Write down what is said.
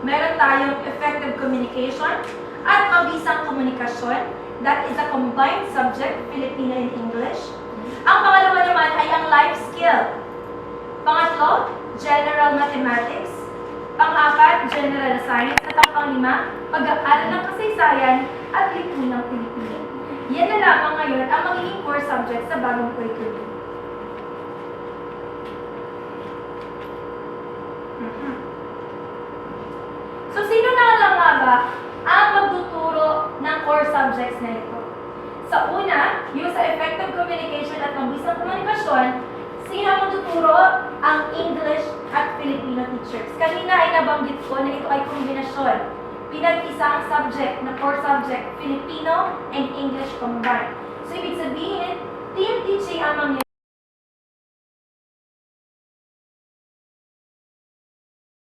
meron tayong effective communication at mabisang komunikasyon. That is a combined subject, Filipino and English. Ang pangalawa naman ay ang life skill. Pangatlo, general mathematics. Pang-apat, general science. At ang pang-lima, pag-aaral ng kasaysayan at lipunang Pilipino. Yan na lamang ngayon ang magiging core subject sa bagong curriculum. So, sino na lang nga ba ang magtuturo ng core subjects na ito? Sa una, yung sa effective communication at mabisang komunikasyon, sino ang magtuturo? Ang English at Filipino teachers. Kanina ay nabanggit ko na ito ay kombinasyon. Pinag-isa ang subject na core subject, Filipino and English combined. So, ibig sabihin, team teaching ang